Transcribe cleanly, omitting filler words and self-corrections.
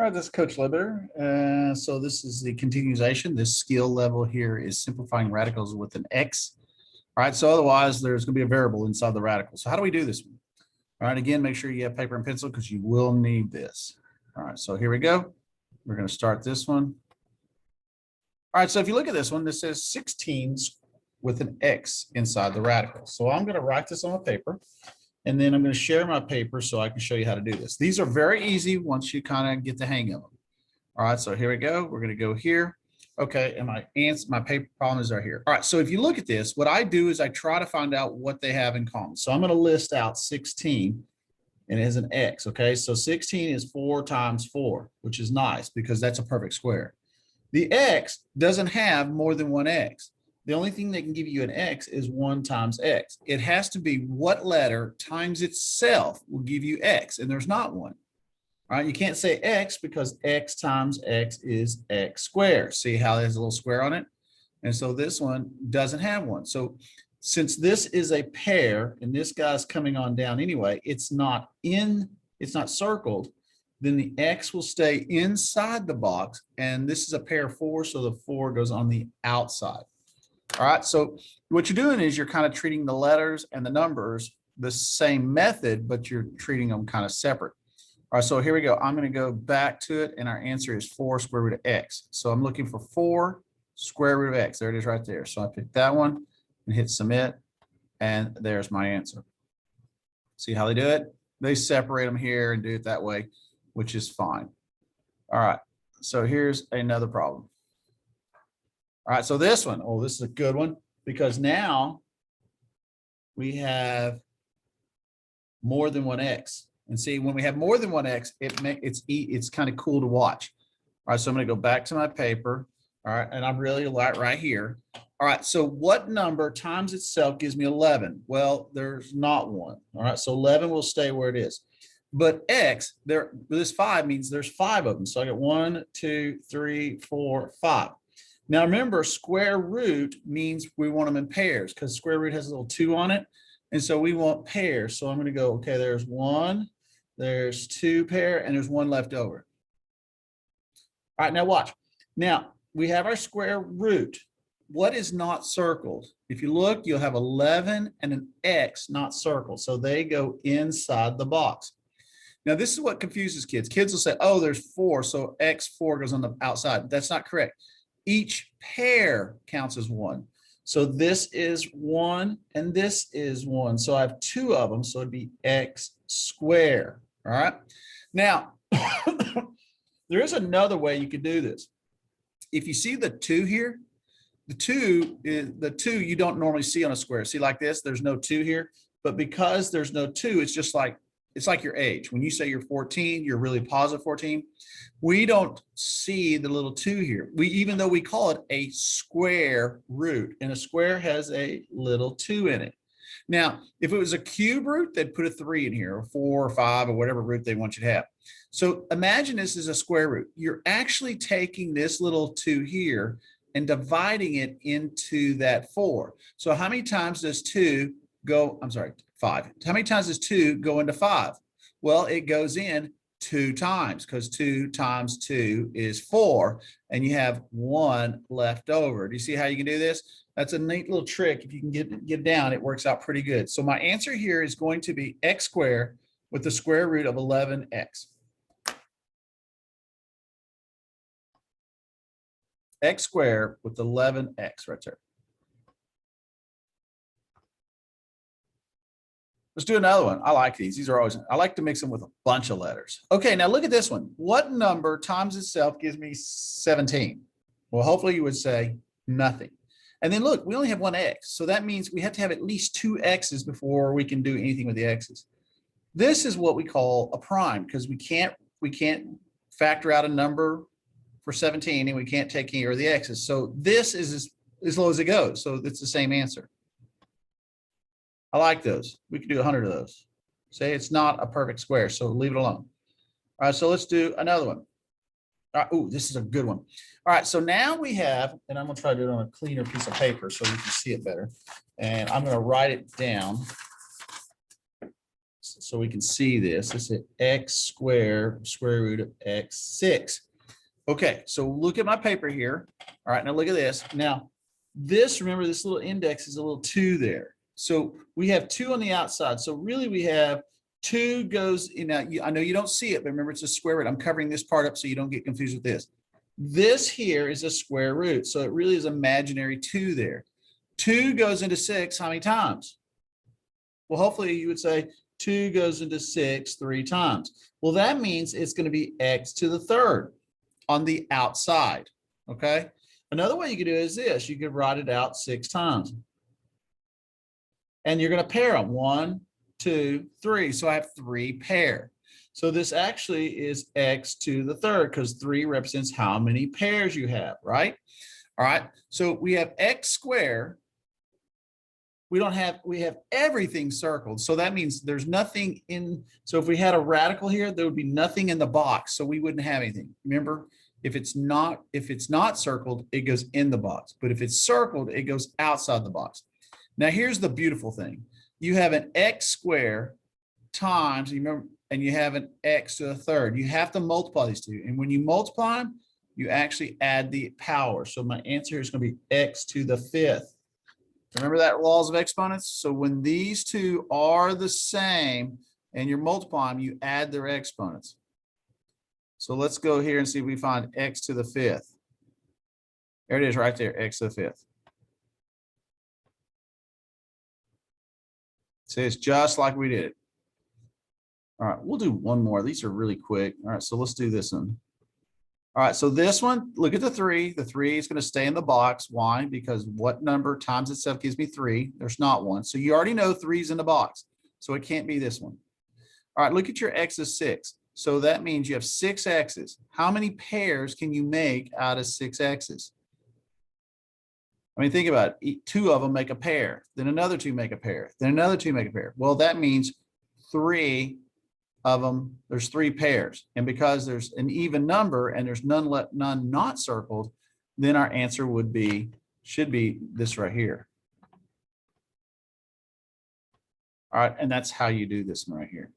All right, this is Coach Libber. So this is the continuation. This skill level here is simplifying radicals with an X. All right, so otherwise there's going to be a variable inside the radical. So how do we do this one? All right, again, make sure you have paper and pencil because you will need this. All right, so here we go. We're going to start this one. All right, so if you look at this one, this says 16 with an X inside the radical. So I'm going to write this on a paper. And then I'm going to share my paper so I can show you how to do this. These are very easy once you kind of get the hang of them. All right, so here we go. We're going to go here. Okay, and my paper problems are here. All right, so if you look at this, what I do is I try to find out what they have in common. So I'm going to list out 16 and it has an X. Okay, so 16 is 4 times 4, which is nice because that's a perfect square. The X doesn't have more than one X. The only thing that can give you an X is 1 times X. It has to be what letter times itself will give you X, and there's not one. All right, you can't say X because X times X is X squared. See how there's a little square on it? And so this one doesn't have one. So since this is a pair and this guy's coming on down anyway, it's not circled, then the X will stay inside the box, and this is a pair of 4, so the 4 goes on the outside. All right, so what you're doing is you're kind of treating the letters and the numbers the same method, but you're treating them kind of separate. All right, so here we go. I'm going to go back to it, and our answer is 4 square root of X. So I'm looking for 4 square root of X. There it is right there. So I pick that one and hit submit, and there's my answer. See how they do it? They separate them here and do it that way, which is fine. All right, so here's another problem. All right, so this one, oh, this is a good one because now we have more than one X. And see, when we have more than one X, it's kind of cool to watch. All right, so I'm going to go back to my paper. All right, and I'm really right here. All right, so what number times itself gives me 11? Well, there's not one. All right, so 11 will stay where it is. But X, this 5 means there's 5 of them. So I got 1, 2, 3, 4, 5. Now remember, square root means we want them in pairs because square root has a little 2 on it. And so we want pairs. So I'm going to go, okay, there's 1, there's 2 pair, and there's 1 left over. All right, now watch. Now we have our square root. What is not circled? If you look, you'll have 11 and an X not circled. So they go inside the box. Now this is what confuses kids. Kids will say, oh, there's 4, so X4 goes on the outside. That's not correct. Each pair counts as 1. So this is 1 and this is 1. So I have 2 of them. So it'd be X squared. All right. Now, there is another way you could do this. If you see the 2 here, the 2 you don't normally see on a square. See like this, there's no 2 here. But because there's no 2, it's like your age. When you say you're 14, you're really positive 14. We don't see the little 2 here. Even though we call it a square root, and a square has a little 2 in it. Now, if it was a cube root, they'd put a 3 in here, or 4 or 5, or whatever root they want you to have. So imagine this is a square root. You're actually taking this little 2 here and dividing it into that 4. So how many times does 2 go, I'm sorry, 5. How many times does 2 go into 5? Well, it goes in 2 times because 2 times 2 is 4, and you have 1 left over. Do you see how you can do this? That's a neat little trick. If you can get down, it works out pretty good. So my answer here is going to be X squared with the square root of 11X. X squared with 11X right there. Let's do another one. I like these. These are always, I like to mix them with a bunch of letters. Okay, now look at this one. What number times itself gives me 17? Well, hopefully you would say nothing. And then look, we only have one X. So that means we have to have at least 2 X's before we can do anything with the X's. This is what we call a prime because we can't factor out a number for 17 and we can't take care of the X's. So this is as low as it goes. So it's the same answer. I like those. We could do 100 of those. Say it's not a perfect square, so leave it alone. All right, so let's do another one. All right, ooh, this is a good one. All right, so now we have, and I'm gonna try to do it on a cleaner piece of paper so you can see it better. And I'm gonna write it down. so we can see this. This is x squared square root of x6. Okay, so look at my paper here. All right, now look at this. Now, this, remember, this little index is a little 2 there. So we have 2 on the outside. So really we have 2 goes in. I know you don't see it, but remember it's a square root. I'm covering this part up so you don't get confused with this. This here is a square root. So it really is imaginary 2 there. 2 goes into 6 how many times? Well, hopefully you would say 2 goes into 6 3 times. Well, that means it's going to be x to the third on the outside. Okay. Another way you could do it is this. You could write it out 6 times. And you're going to pair them 1, 2, 3. So I have 3 pair. So this actually is x to the third because 3 represents how many pairs you have, right? All right. So we have x squared. We have everything circled. So that means there's nothing in. So if we had a radical here, there would be nothing in the box. So we wouldn't have anything. Remember, if it's not circled, it goes in the box. But if it's circled, it goes outside the box. Now, here's the beautiful thing. You have an x squared times, you remember, and you have an x to the third. You have to multiply these two. And when you multiply them, you actually add the power. So my answer is going to be x to the 5th. Remember that laws of exponents? So when these two are the same and you're multiplying them, you add their exponents. So let's go here and see if we find x to the 5th. There it is right there, x to the 5th. See, it's just like we did it. All right, we'll do one more. These are really quick. All right, so let's do this one. All right, so this one, look at the 3. The 3 is going to stay in the box. Why? Because what number times itself gives me 3? There's not one. So you already know 3 is in the box. So it can't be this one. All right, look at your x is 6. So that means you have 6 x's. How many pairs can you make out of 6 x's? I mean, think about it. 2 of them make a pair. Then another 2 make a pair. Then another 2 make a pair. Well, that means 3 of them, there's 3 pairs. And because there's an even number and there's none not circled, then our answer should be this right here. All right, and that's how you do this one right here.